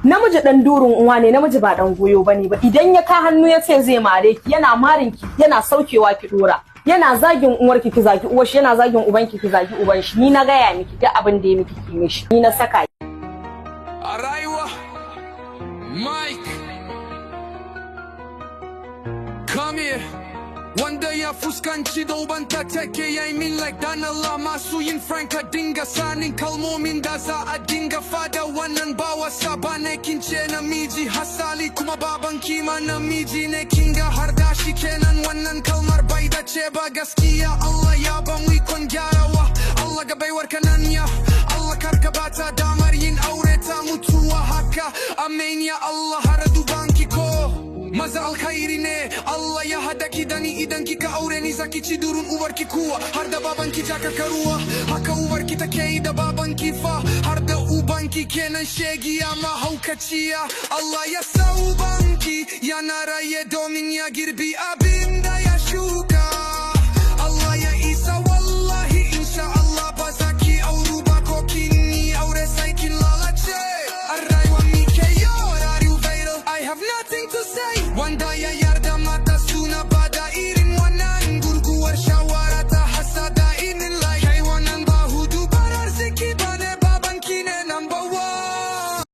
namiji dan durin uwa ne, namiji ba dan goyo bane ba. Idan ya ka hannu ya ce zai mare ki, yana marin ki, yana saukewa ki dora, yana zagin uwarki ki zagi uwar shi, yana zagin ubanki ki zagi uban shi. Ni na gaya miki duk abin da ya miki ki mishi, ni na saka a rayuwa. Mike, come here. Wanda ya fuskanci da ubanta take yayi min like dan Allah, masu yin Frank a dinga sanin kalmomin da za a dinga fada. Wannan ba wasa bane, kin ce namiji hasali kuma baban kima namiji ne, kinga har da shi kenan. Wannan kalmar bai dace ba gaskiya, Allah ya ban ikon gyarawa. Allah ga baiwar kananya, Allah karka bata damar yin aure ta mutuwa haka. Amen ya Allah, har dubanki ko maza alkhairi ne. Allah ya hada ki da ni, idan kika aure ni zaki ci durun uwarki kuwa, har da babanki jaka karuwa. Haka uwarki take yi da babanki fa, har da ubanki kenan shegiya mahaukaciya. Allah ya sa ubanki yana raye domin ya girbi abin da ya shuka.